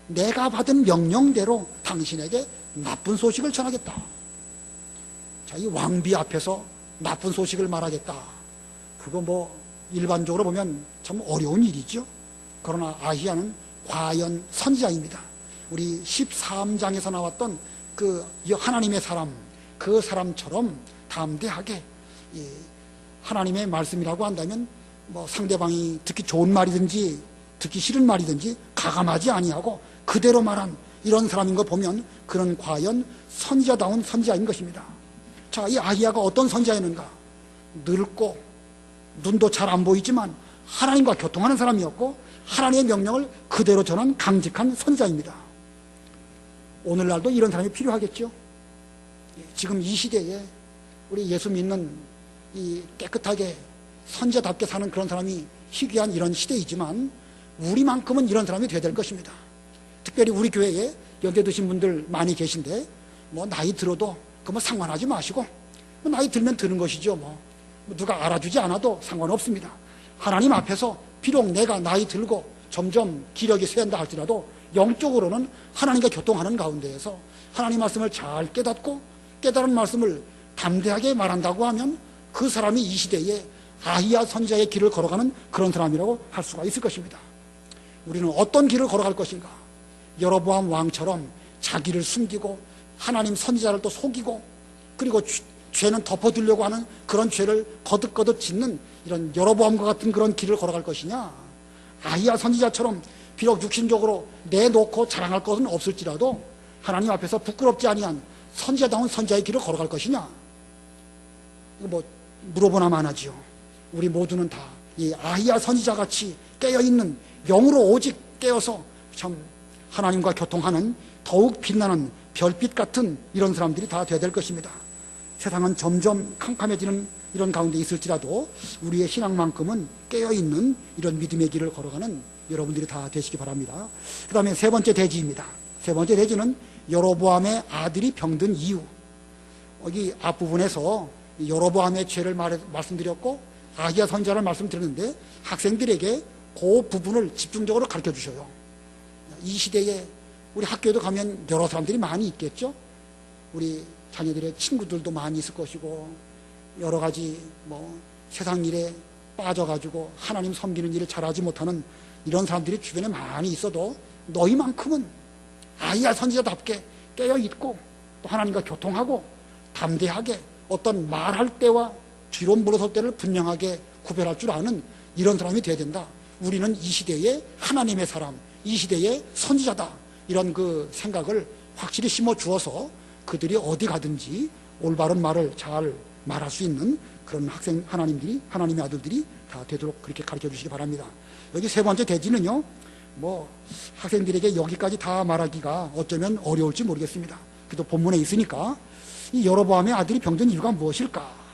내가 받은 명령대로 당신에게 나쁜 소식을 전하겠다. 자, 이 왕비 앞에서 나쁜 소식을 말하겠다. 그거 일반적으로 보면 참 어려운 일이죠. 그러나 아히야는 과연 선지자입니다. 우리 13장에서 나왔던 그 하나님의 사람 그 사람처럼 담대하게 하나님의 말씀이라고 한다면 뭐 상대방이 듣기 좋은 말이든지 듣기 싫은 말이든지 가감하지 아니하고 그대로 말한 이런 사람인 거 보면 그는 과연 선지자다운 선지자인 것입니다. 자, 이 아히야가 어떤 선지자였는가? 늙고 눈도 잘 안 보이지만 하나님과 교통하는 사람이었고 하나님의 명령을 그대로 전한 강직한 선지자입니다. 오늘날도 이런 사람이 필요하겠죠. 지금 이 시대에 우리 예수 믿는 이 깨끗하게 선지자답게 사는 그런 사람이 희귀한 이런 시대이지만 우리만큼은 이런 사람이 되어야 될 것입니다. 특별히 우리 교회에 연세 드신 분들 많이 계신데 뭐 나이 들어도 그 뭐 상관하지 마시고 뭐 나이 들면 드는 것이죠. 뭐 누가 알아주지 않아도 상관없습니다. 하나님 앞에서 비록 내가 나이 들고 점점 기력이 쇠한다 할지라도 영적으로는 하나님과 교통하는 가운데에서 하나님 말씀을 잘 깨닫고 깨달은 말씀을 담대하게 말한다고 하면 그 사람이 이 시대에 아히야 선지자의 길을 걸어가는 그런 사람이라고 할 수가 있을 것입니다. 우리는 어떤 길을 걸어갈 것인가? 여로보암 왕처럼 자기를 숨기고 하나님 선지자를 또 속이고 그리고 죄는 덮어두려고 하는 그런 죄를 거듭거듭 짓는 이런 여로보암과 같은 그런 길을 걸어갈 것이냐? 아히야 선지자처럼 비록 육신적으로 내놓고 자랑할 것은 없을지라도 하나님 앞에서 부끄럽지 아니한 선지자다운 선지자의 길을 걸어갈 것이냐? 이거 뭐 물어보나만 하지요. 우리 모두는 다 이 아히야 선지자같이 깨어있는 영으로 오직 깨어서 참 하나님과 교통하는 더욱 빛나는 별빛 같은 이런 사람들이 다 되어야 될 것입니다. 세상은 점점 캄캄해지는 이런 가운데 있을지라도 우리의 신앙만큼은 깨어있는 이런 믿음의 길을 걸어가는 여러분들이 다 되시기 바랍니다. 그 다음에 세 번째 대지입니다. 세 번째 대지는 여로보암의 아들이 병든 이유. 여기 앞부분에서 여로보암의 죄를 말씀드렸고 아히야 선지자를 말씀드렸는데 학생들에게 그 부분을 집중적으로 가르쳐 주셔요. 이 시대에 우리 학교에도 가면 여러 사람들이 많이 있겠죠. 우리 자녀들의 친구들도 많이 있을 것이고 여러 가지 뭐 세상 일에 빠져가지고 하나님 섬기는 일을 잘하지 못하는 이런 사람들이 주변에 많이 있어도 너희만큼은 아히야 선지자답게 깨어있고 또 하나님과 교통하고 담대하게 어떤 말할 때와 뒤로 물러설 때를 분명하게 구별할 줄 아는 이런 사람이 되어야 된다. 우리는 이 시대의 하나님의 사람, 이 시대의 선지자다. 이런 그 생각을 확실히 심어 주어서 그들이 어디 가든지 올바른 말을 잘 말할 수 있는 그런 하나님의 아들들이 다 되도록 그렇게 가르쳐 주시기 바랍니다. 여기 세 번째 대지는요, 뭐 학생들에게 여기까지 다 말하기가 어쩌면 어려울지 모르겠습니다. 그래도 본문에 있으니까 이 여로보암의 아들이 병든 이유가 무엇일까?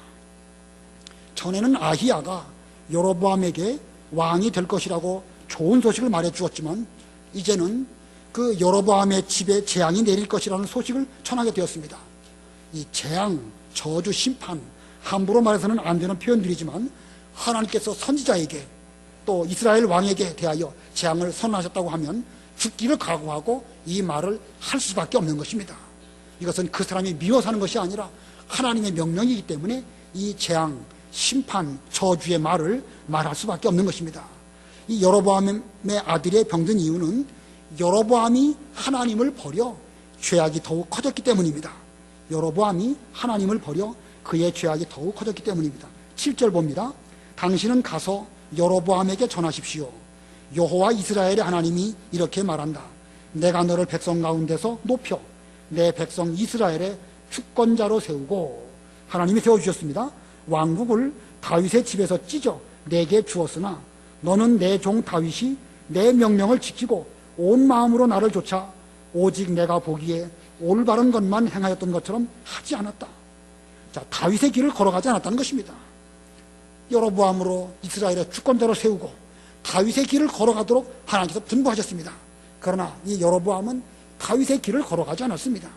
전에는 아히야가 여로보암에게 왕이 될 것이라고 좋은 소식을 말해 주었지만 이제는 그 여로보암의 집에 재앙이 내릴 것이라는 소식을 전하게 되었습니다. 이 재앙, 저주, 심판, 함부로 말해서는 안 되는 표현들이지만 하나님께서 선지자에게 또 이스라엘 왕에게 대하여 재앙을 선언하셨다고 하면 죽기를 각오하고 이 말을 할 수밖에 없는 것입니다. 이것은 그 사람이 미워서 하는 것이 아니라 하나님의 명령이기 때문에 이 재앙, 심판, 저주의 말을 말할 수밖에 없는 것입니다. 이 여로보암의 아들의 병든 이유는 여로보암이 하나님을 버려 죄악이 더욱 커졌기 때문입니다. 여로보암이 하나님을 버려 그의 죄악이 더욱 커졌기 때문입니다. 7절 봅니다. 당신은 가서 여로보암에게 전하십시오. 여호와 이스라엘의 하나님이 이렇게 말한다. 내가 너를 백성 가운데서 높여 내 백성 이스라엘의 주권자로 세우고, 하나님이 세워주셨습니다. 왕국을 다윗의 집에서 찢어 내게 주었으나 너는 내 종 다윗이 내 명령을 지키고 온 마음으로 나를 좇아 오직 내가 보기에 올바른 것만 행하였던 것처럼 하지 않았다. 자, 다윗의 길을 걸어가지 않았다는 것입니다. 여로보암으로 이스라엘의 주권자로 세우고 다윗의 길을 걸어가도록 하나님께서 분부하셨습니다. 그러나 이 여로보암은 다윗의 길을 걸어가지 않았습니다.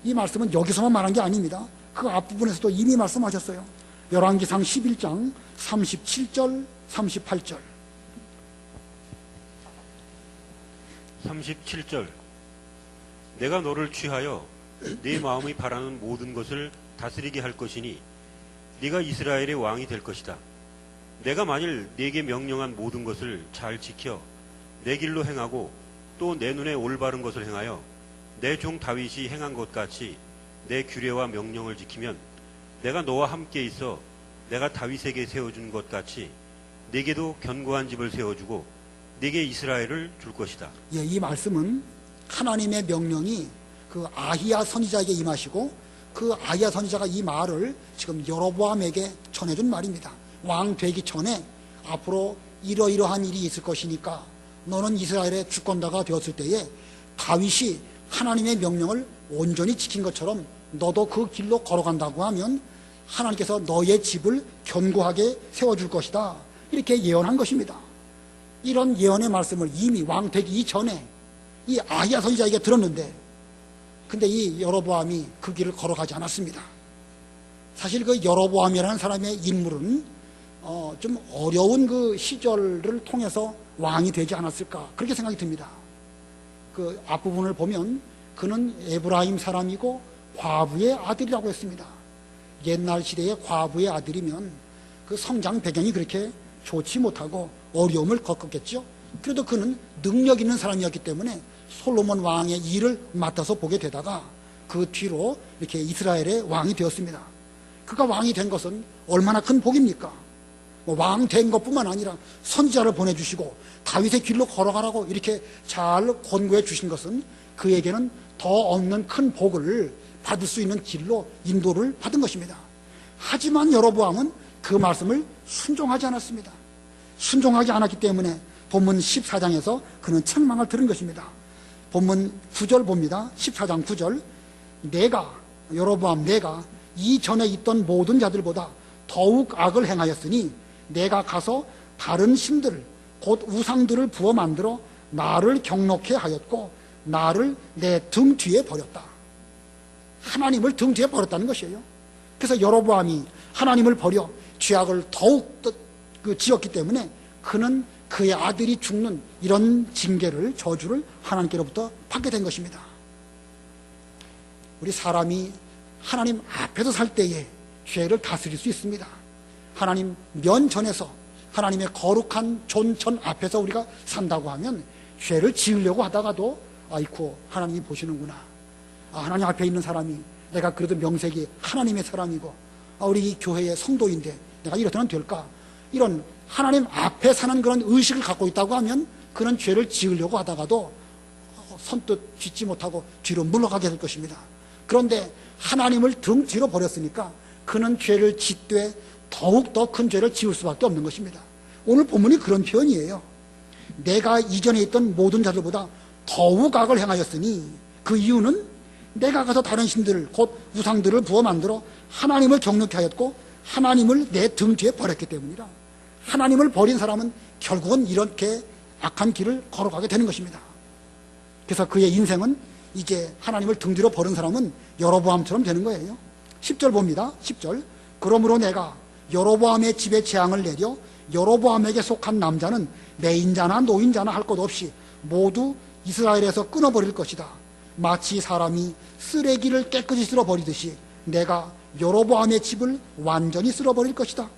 이 말씀은 여기서만 말한 게 아닙니다. 그 앞부분에서도 이미 말씀하셨어요. 열왕기상 11장 37절 38절 37절 내가 너를 취하여 네 마음이 바라는 모든 것을 다스리게 할 것이니 네가 이스라엘의 왕이 될 것이다. 내가 만일 네게 명령한 모든 것을 잘 지켜 내 길로 행하고 또 내 눈에 올바른 것을 행하여 내 종 다윗이 행한 것 같이 내 규례와 명령을 지키면 내가 너와 함께 있어 내가 다윗에게 세워준 것 같이 내게도 견고한 집을 세워주고 내게 이스라엘을 줄 것이다. 예, 이 말씀은 하나님의 명령이 그 아히야 선지자에게 임하시고 그 아히야 선지자가 이 말을 지금 여로보암에게 전해준 말입니다. 왕 되기 전에 앞으로 이러이러한 일이 있을 것이니까 너는 이스라엘의 주권자가 되었을 때에 다윗이 하나님의 명령을 온전히 지킨 것처럼 너도 그 길로 걸어간다고 하면 하나님께서 너의 집을 견고하게 세워줄 것이다. 이렇게 예언한 것입니다. 이런 예언의 말씀을 이미 왕 되기 이전에 이 아히야 선지자에게 들었는데 근데 이 여로보암이 그 길을 걸어가지 않았습니다. 사실 그 여로보암이라는 사람의 인물은 좀 어려운 그 시절을 통해서 왕이 되지 않았을까 그렇게 생각이 듭니다. 그 앞부분을 보면 그는 에브라임 사람이고 과부의 아들이라고 했습니다. 옛날 시대의 과부의 아들이면 그 성장 배경이 그렇게 좋지 못하고 어려움을 겪었겠죠. 그래도 그는 능력 있는 사람이었기 때문에 솔로몬 왕의 일을 맡아서 보게 되다가 그 뒤로 이렇게 이스라엘의 왕이 되었습니다. 그가 왕이 된 것은 얼마나 큰 복입니까? 왕 된 것뿐만 아니라 선지자를 보내주시고 다윗의 길로 걸어가라고 이렇게 잘 권고해 주신 것은 그에게는 더 없는 큰 복을 받을 수 있는 길로 인도를 받은 것입니다. 하지만 여로보암은 그 말씀을 순종하지 않았습니다. 순종하지 않았기 때문에 본문 14장에서 그는 책망을 들은 것입니다. 본문 9절 봅니다. 14장 9절 여로보암 내가 이전에 있던 모든 자들보다 더욱 악을 행하였으니 내가 가서 다른 신들 곧 우상들을 부어 만들어 나를 경록해 하였고 나를 내 등 뒤에 버렸다. 하나님을 등 뒤에 버렸다는 것이에요. 그래서 여로보암이 하나님을 버려 죄악을 더욱 지었기 때문에 그는 그의 아들이 죽는 이런 징계를 저주를 하나님께로부터 받게 된 것입니다. 우리 사람이 하나님 앞에서 살 때에 죄를 다스릴 수 있습니다. 하나님 면전에서 하나님의 거룩한 존천 앞에서 우리가 산다고 하면 죄를 지으려고 하다가도 아이쿠 하나님이 보시는구나. 하나님 앞에 있는 사람이 내가 그래도 명색이 하나님의 사람이고 우리 이 교회의 성도인데 내가 이렇다면 될까? 이런 하나님 앞에 사는 그런 의식을 갖고 있다고 하면 그런 죄를 지으려고 하다가도 선뜻 짓지 못하고 뒤로 물러가게 될 것입니다. 그런데 하나님을 등 뒤로 버렸으니까 그는 죄를 짓되 더욱 더 큰 죄를 지을 수밖에 없는 것입니다. 오늘 본문이 그런 표현이에요. 내가 이전에 있던 모든 자들보다 더욱 악을 행하였으니 그 이유는 내가 가서 다른 신들 곧 우상들을 부어 만들어 하나님을 경력케 하였고 하나님을 내 등 뒤에 버렸기 때문이라. 하나님을 버린 사람은 결국은 이렇게 악한 길을 걸어가게 되는 것입니다. 그래서 그의 인생은 이제 하나님을 등 뒤로 버린 사람은 여로보암처럼 되는 거예요. 10절 봅니다. 10절 그러므로 내가 여로보암의 집에 재앙을 내려 여로보암에게 속한 남자는 매인자나 노인자나 할 것 없이 모두 이스라엘에서 끊어버릴 것이다. 마치 사람이 쓰레기를 깨끗이 쓸어버리듯이 내가 여로보암의 집을 완전히 쓸어버릴 것이다.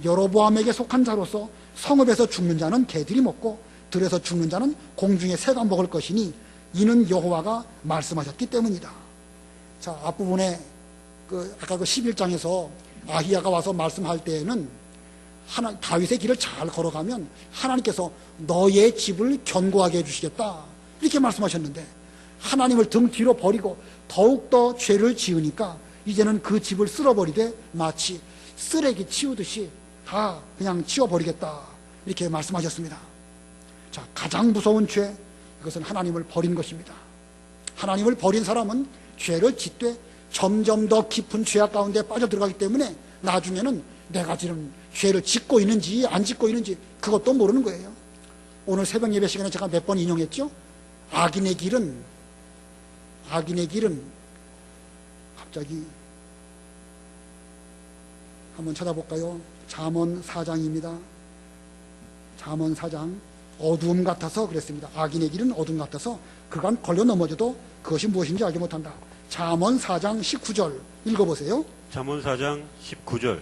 여로보암에게 속한 자로서 성읍에서 죽는 자는 개들이 먹고 들에서 죽는 자는 공중의 새가 먹을 것이니 이는 여호와가 말씀하셨기 때문이다. 자, 앞부분에 아까 그 11장에서 아히야가 와서 말씀할 때에는 다윗의 길을 잘 걸어가면 하나님께서 너의 집을 견고하게 해주시겠다 이렇게 말씀하셨는데 하나님을 등 뒤로 버리고 더욱더 죄를 지으니까 이제는 그 집을 쓸어버리되 마치 쓰레기 치우듯이 다 그냥 치워버리겠다 이렇게 말씀하셨습니다. 자, 가장 무서운 죄 이것은 하나님을 버린 것입니다. 하나님을 버린 사람은 죄를 짓되 점점 더 깊은 죄악 가운데 빠져들어가기 때문에 나중에는 내가 지금 죄를 짓고 있는지 안 짓고 있는지 그것도 모르는 거예요. 오늘 새벽 예배 시간에 제가 몇 번 인용했죠. 악인의 길은 갑자기 한번 찾아볼까요? 잠언 4장입니다. 잠언 4장 어두움 같아서 그랬습니다. 악인의 길은 어둠 같아서 그간 걸려 넘어져도 그것이 무엇인지 알지 못한다. 잠언 4장 19절 읽어보세요. 잠언 4장 19절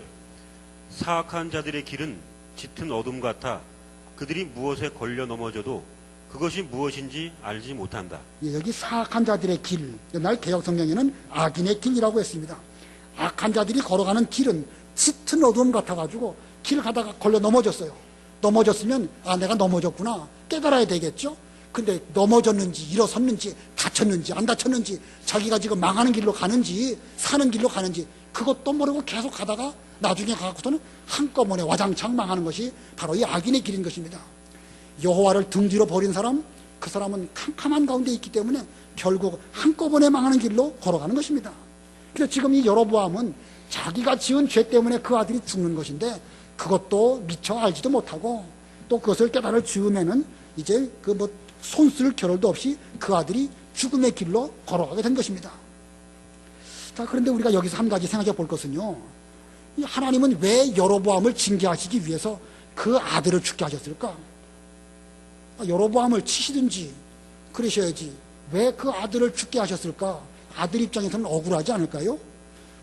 사악한 자들의 길은 짙은 어둠 같아 그들이 무엇에 걸려 넘어져도 그것이 무엇인지 알지 못한다. 예, 여기 사악한 자들의 길, 옛날 개혁성경에는 악인의 길이라고 했습니다. 악한 자들이 걸어가는 길은 짙은 어두움 같아가지고 길 가다가 걸려 넘어졌어요. 넘어졌으면 내가 넘어졌구나 깨달아야 되겠죠. 근데 넘어졌는지 일어섰는지 다쳤는지 안 다쳤는지 자기가 지금 망하는 길로 가는지 사는 길로 가는지 그것도 모르고 계속 가다가 나중에 가고서는 한꺼번에 와장창 망하는 것이 바로 이 악인의 길인 것입니다. 여호와를 등 뒤로 버린 사람, 그 사람은 캄캄한 가운데 있기 때문에 결국 한꺼번에 망하는 길로 걸어가는 것입니다. 그래서 지금 이 여로보암은 자기가 지은 죄 때문에 그 아들이 죽는 것인데 그것도 미처 알지도 못하고 또 그것을 깨달을 즈음에는 이제 손쓸 겨를도 없이 그 아들이 죽음의 길로 걸어가게 된 것입니다. 자, 그런데 우리가 여기서 한 가지 생각해 볼 것은요, 이 하나님은 왜 여로보암을 징계하시기 위해서 그 아들을 죽게 하셨을까? 여로보암을 치시든지 그러셔야지 왜 그 아들을 죽게 하셨을까? 아들 입장에서는 억울하지 않을까요?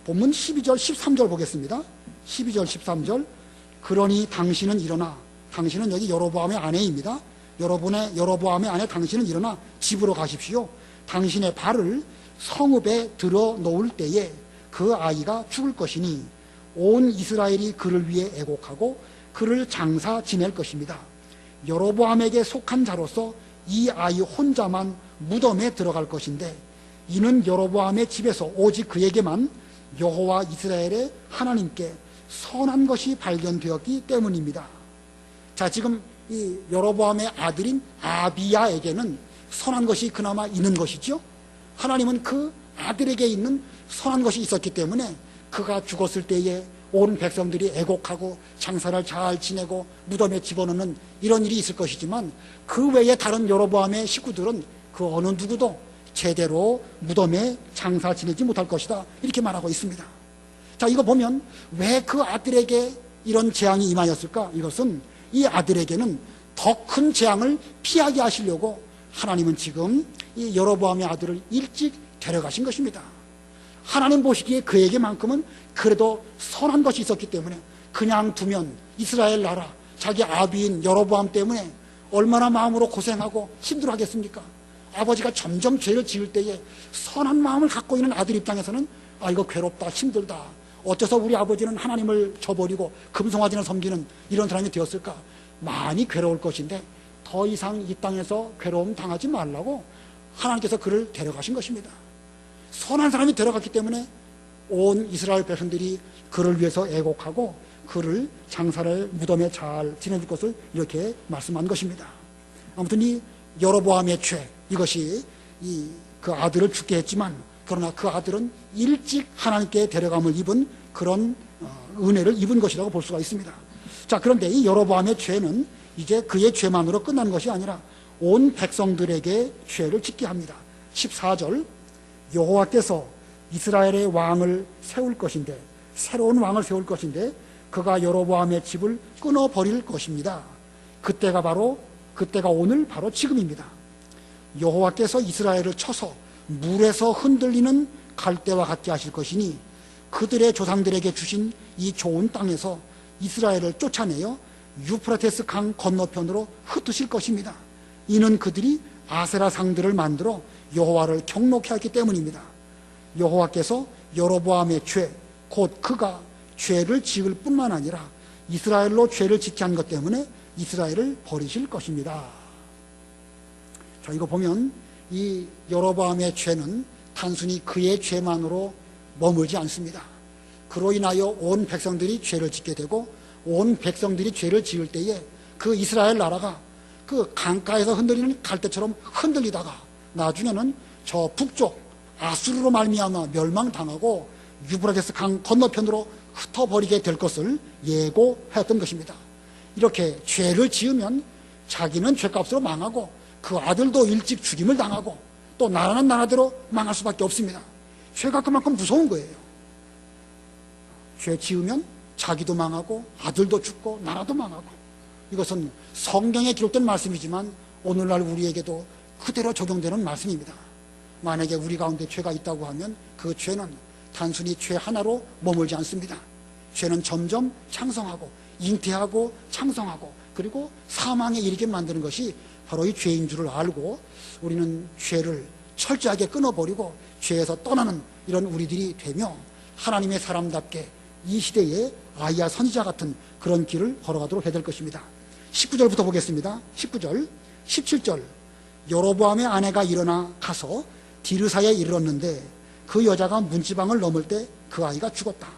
본문 12절 13절 보겠습니다. 12절 13절 그러니 당신은 일어나, 당신은 여기 여로보암의 아내입니다. 여로보암의 아내 당신은 일어나 집으로 가십시오. 당신의 발을 성읍에 들어 놓을 때에 그 아이가 죽을 것이니 온 이스라엘이 그를 위해 애곡하고 그를 장사 지낼 것입니다. 여로보암에게 속한 자로서 이 아이 혼자만 무덤에 들어갈 것인데 이는 여로보암의 집에서 오직 그에게만 여호와 이스라엘의 하나님께 선한 것이 발견되었기 때문입니다. 자, 지금 이 여로보암의 아들인 아비야에게는 선한 것이 그나마 있는 것이죠. 하나님은 그 아들에게 있는 선한 것이 있었기 때문에 그가 죽었을 때에 온 백성들이 애곡하고 장사를 잘 지내고 무덤에 집어넣는 이런 일이 있을 것이지만 그 외에 다른 여로보암의 식구들은 그 어느 누구도 제대로 무덤에 장사 지내지 못할 것이다 이렇게 말하고 있습니다. 자, 이거 보면 왜 그 아들에게 이런 재앙이 임하였을까? 이것은 이 아들에게는 더 큰 재앙을 피하게 하시려고 하나님은 지금 이 여로보암의 아들을 일찍 데려가신 것입니다. 하나님 보시기에 그에게만큼은 그래도 선한 것이 있었기 때문에 그냥 두면 이스라엘 나라 자기 아비인 여로보암 때문에 얼마나 마음으로 고생하고 힘들어하겠습니까? 아버지가 점점 죄를 지을 때에 선한 마음을 갖고 있는 아들 입장에서는 이거 괴롭다 힘들다 어째서 우리 아버지는 하나님을 저버리고 금송아지를 섬기는 이런 사람이 되었을까? 많이 괴로울 것인데 더 이상 이 땅에서 괴로움 당하지 말라고 하나님께서 그를 데려가신 것입니다. 선한 사람이 데려갔기 때문에 온 이스라엘 백성들이 그를 위해서 애곡하고 그를 장사를 무덤에 잘 지내줄 것을 이렇게 말씀한 것입니다. 아무튼 이 여로보암의 죄 이것이 그 아들을 죽게 했지만 그러나 그 아들은 일찍 하나님께 데려감을 입은 그런 은혜를 입은 것이라고 볼 수가 있습니다. 자, 그런데 이 여로보암의 죄는 이제 그의 죄만으로 끝나는 것이 아니라 온 백성들에게 죄를 짓게 합니다. 14절 여호와께서 이스라엘의 왕을 세울 것인데 새로운 왕을 세울 것인데 그가 여로보암의 집을 끊어버릴 것입니다. 그때가 오늘 바로 지금입니다. 여호와께서 이스라엘을 쳐서 물에서 흔들리는 갈대와 같게 하실 것이니 그들의 조상들에게 주신 이 좋은 땅에서 이스라엘을 쫓아내어 유프라테스 강 건너편으로 흩으실 것입니다. 이는 그들이 아세라 상들을 만들어 여호와를 경록해 했기 때문입니다. 여호와께서 여로보암의 죄, 곧 그가 죄를 지을 뿐만 아니라 이스라엘로 죄를 짓게 한 것 때문에 이스라엘을 버리실 것입니다. 자, 이거 보면 이 여로보암의 죄는 단순히 그의 죄만으로 머물지 않습니다. 그로 인하여 온 백성들이 죄를 짓게 되고 온 백성들이 죄를 지을 때에 그 이스라엘 나라가 그 강가에서 흔들리는 갈대처럼 흔들리다가 나중에는 저 북쪽 아수르로 말미암아 멸망당하고 유브라데스 강 건너편으로 흩어버리게 될 것을 예고하였던 것입니다. 이렇게 죄를 지으면 자기는 죄값으로 망하고 그 아들도 일찍 죽임을 당하고 또 나라는 나라대로 망할 수밖에 없습니다. 죄가 그만큼 무서운 거예요. 죄 지으면 자기도 망하고 아들도 죽고 나라도 망하고 이것은 성경에 기록된 말씀이지만 오늘날 우리에게도 그대로 적용되는 말씀입니다. 만약에 우리 가운데 죄가 있다고 하면 그 죄는 단순히 죄 하나로 머물지 않습니다. 죄는 점점 창성하고 잉태하고 창성하고 그리고 사망에 이르게 만드는 것이 바로 이 죄인 줄을 알고 우리는 죄를 철저하게 끊어버리고 죄에서 떠나는 이런 우리들이 되며 하나님의 사람답게 이 시대에 아이야 선지자 같은 그런 길을 걸어가도록 해야 될 것입니다. 19절부터 보겠습니다. 19절, 17절. 여로보암의 아내가 일어나 가서 디르사에 이르렀는데 그 여자가 문지방을 넘을 때 그 아이가 죽었다.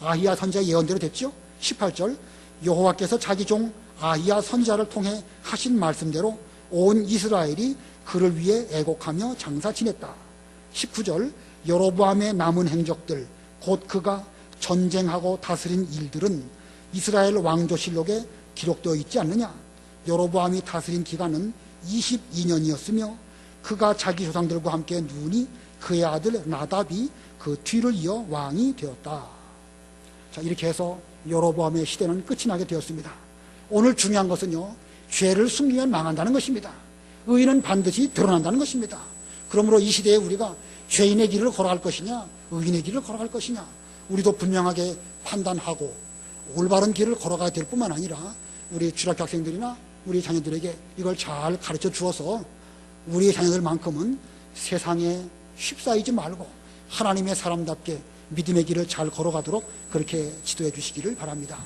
아히야 선지자의 예언대로 됐죠. 18절. 여호와께서 자기 종 아히야 선지자를 통해 하신 말씀대로 온 이스라엘이 그를 위해 애곡하며 장사 지냈다. 19절. 여로보암의 남은 행적들 곧 그가 전쟁하고 다스린 일들은 이스라엘 왕조실록에 기록되어 있지 않느냐. 여로보암이 다스린 기간은 22년이었으며 그가 자기 조상들과 함께 누우니 그의 아들 나답이 그 뒤를 이어 왕이 되었다. 자, 이렇게 해서 여로보암의 시대는 끝이 나게 되었습니다. 오늘 중요한 것은요, 죄를 숨기면 망한다는 것입니다. 의인은 반드시 드러난다는 것입니다. 그러므로 이 시대에 우리가 죄인의 길을 걸어갈 것이냐, 의인의 길을 걸어갈 것이냐, 우리도 분명하게 판단하고 올바른 길을 걸어가야 될 뿐만 아니라 우리 주일학교 학생들이나 우리 자녀들에게 이걸 잘 가르쳐 주어서 우리의 자녀들만큼은 세상에 휩싸이지 말고 하나님의 사람답게 믿음의 길을 잘 걸어가도록 그렇게 지도해 주시기를 바랍니다.